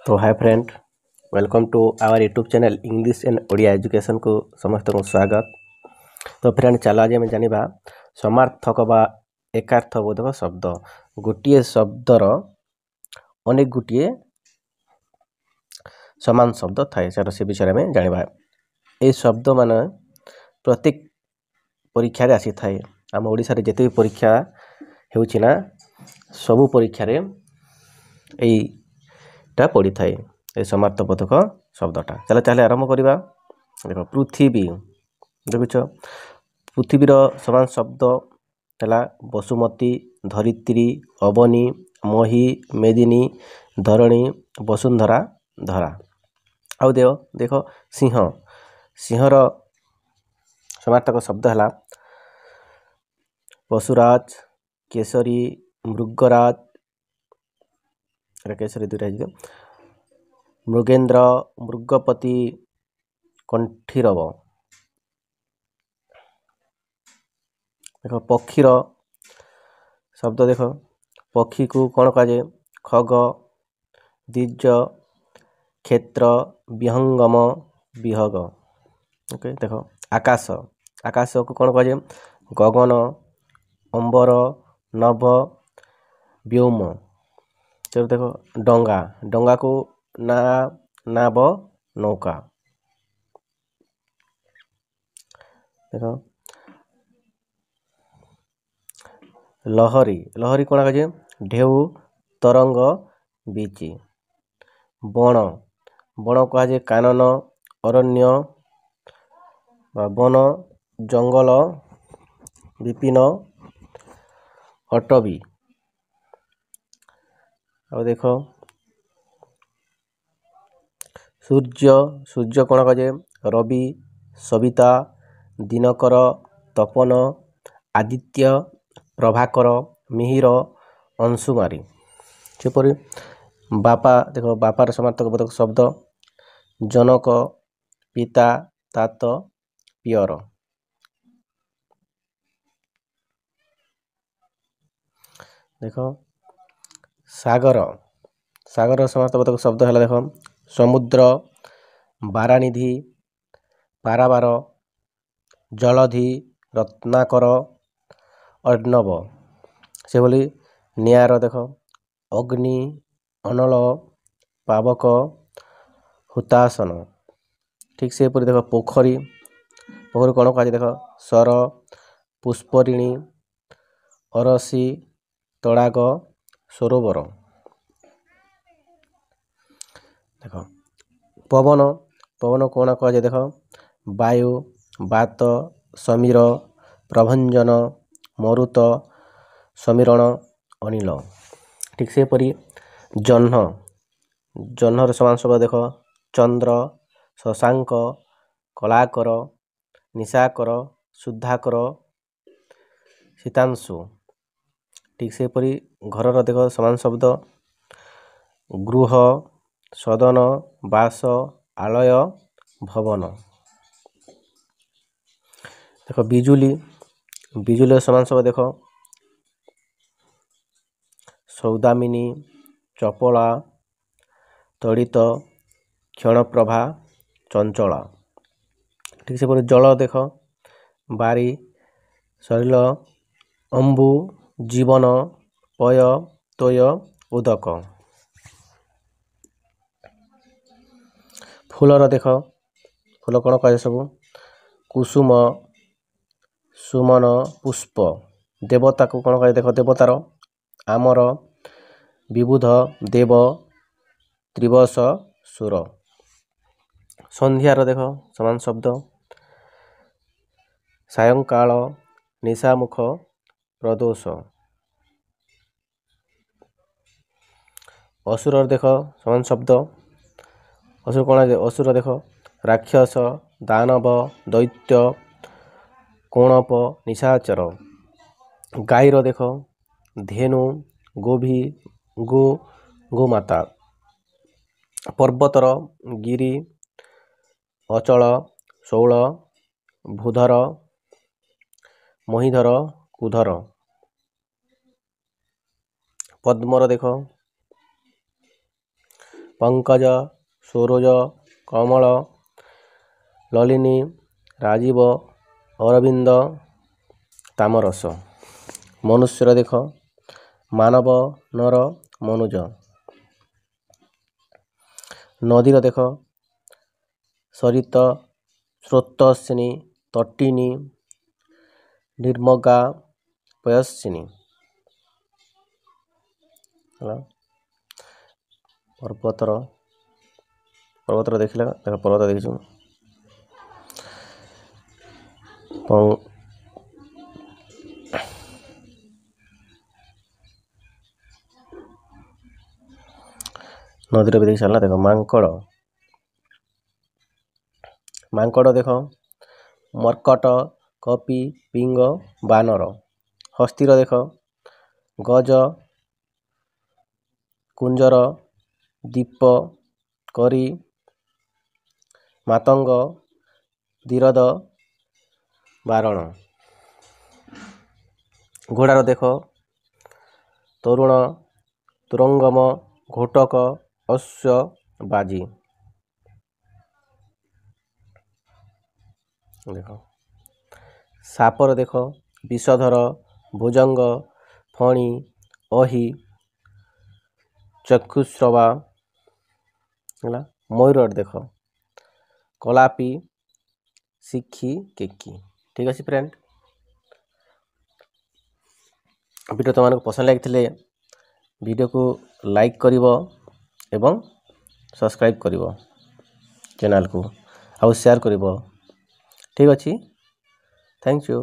तो hi friend, welcome to our YouTube channel English and Odia education को समस्त को स्वागत। तो फ्रेंड चलो आज आम जाना समार्थक बा एकार्थबोधक शब्द गोटे शब्दर अनेक गोटे समान शब्द थाए से विषय में जाना। ये शब्द मान प्रत्येक परीक्षा आसी थाए। आम ओडिशा रे जिते भी परीक्षा होना सबू परीक्षा यहीटा पड़ी थाए ये समार्थबोधक शब्दटा। चलो ताले आरंभ करवा। देख पृथ्वी देखुच पृथ्वीर समान शब्द है बसुमती, धरित्री, अवनी, मही, मेदिनी, धरणी, वसुंधरा, धरा। आउ देख सिंह, सिंहर समार्थक शब्द है पशुराज, केसरी, मृगराज, केसरी दुईटा मृगेन्द्र, मृगपति, कंठीरव। देख पक्षीर शब्द देख पक्षी को कौन कहुए खग, द्विज, क्षेत्र, विहंगम, विहग। ओके देख आकाश, आकाश को कौन कहुए गगन, अंबर, नभ, व्योम। चलो देख डंगा, डंगा को नाव, नौका। देख लहरी, लहरी कौन कहुए ढेउ, तरंग, बीची। बण, बण कहुए कानन, अरण्य, वन, जंगल, विपिन, अटवी। और देख सूर्य, सूर्य कौन कहुए रवि, सविता, दिनकर, तपन, आदित्य, प्रभाकर, मिहिर, अंशुमारी। सेपरी बापा, देख बापार समार्थक बोधक शब्द जनक, पिता, तात, पियर। देख सागर, सागर समार्थक बोधक शब्द है देख समुद्र, बारानिधि, पारावार, जलधि, रत्नाकर, अर्णव। से बोली नियार देख अग्नि, अनल, पावक, हुतासन। ठीक से पूरी देख पोखरी, पोखरी कौन कह देख सर, पुष्परिणी, अरसी, तड़ाग, सरोवर। देख पवन, पवन कौन कह देख वायु, बात, समीर, प्रभंजन, मरुत, समीरण, अनिल। ठीक से परी जह्न, जह्नर समान शब्द देख चंद्र, शशांक, कलाकर, निशाकर, शुद्धाकर, शीतांशु। ठीक से परी घर देख समान शब्द गृह, सदन, बास, आलय, भवन। देख बिजुली, बिजुली समान शब्द देख सौदामिनी, चपला, तड़ित, क्षणप्रभा, चंचला। ठीक से जल देख बारी, सलिल, अंबु, जीवन, पय, तोय, उदक। फूलर देख फूल कौन कहे सब कुसुम, सुमन, पुष्प। देवता को कौन कहे देख देवतार आमर, विबुध, देव, त्रिवश, सुर। संध्यार देख समान शब्द सायंकाल, निशामुख, प्रदोष। असुर देख समान शब्द असुर कौन असुर देख राक्षस, दानव, दैत्य, कोणप, निशाचर। गाईर देख धेनु, गोभी, गो, गोमाता। पर्वतर गिरी, अचल, शौल, भूधर, महीधर, कुधर। पद्मर देख ପଙ୍କଜ, ସରୋଜ, କମଳ, ଲଳିନୀ, ରାଜୀବ, ଅରବିନ୍ଦ, ତାମରସ। ମନୁଷ୍ୟର ଦେଖ ମାନବ, ନର, ମନୁଜ। ନଦୀର ଦେଖ ସରିତ, ସ୍ରୋତସ୍ୱିନୀ, ତଟିନୀ, ନିର୍ମଗା, ପୟସ୍ୱିନୀ। ହେଲା। ପର୍ବତର ଦେଖିଲେ ଦେଖ ପର୍ବତ ଦେଖିଛୁ ନଦୀର ବି ଦେଖି ସାରିଲା। ଦେଖ ମାଙ୍କଡ଼ ଦେଖ ମର୍କଟ, କପି, ପିଙ୍ଗ, ବାନର। ହସ୍ତିର ଦେଖ ଗଜ, କୁଞ୍ଜର, ଦୀପ, କରି, ମାତଙ୍ଗ, ଧୀରଦ, ବାରଣ। ଘୋଡ଼ାର ଦେଖ ତରୁଣ, ତୁରଙ୍ଗମ, ଘୋଟକ, ଅଶ୍ଵ, ବାଜି। ଦେଖ ସାପର ଦେଖ ବିଷଧର, ଭୁଜଙ୍ଗ, ଫଣୀ, ଅହି, ଚକ୍ଷୁଶ୍ରବା। ହେଲା। ମୟୂର ଦେଖ କଲାପି, ଶିଖି, କେକି। ଠିକ୍ ଅଛି ଫ୍ରେଣ୍ଡ, ଭିଡ଼ିଓ ତୁମମାନଙ୍କୁ ପସନ୍ଦ ଲାଗିଥିଲେ ଭିଡ଼ିଓକୁ ଲାଇକ୍ କରିବ ଏବଂ ସବସ୍କ୍ରାଇବ୍ କରିବ ଚ୍ୟାନେଲକୁ ଆଉ ସେୟାର କରିବ। ଠିକ୍ ଅଛି, ଥ୍ୟାଙ୍କ ୟୁ।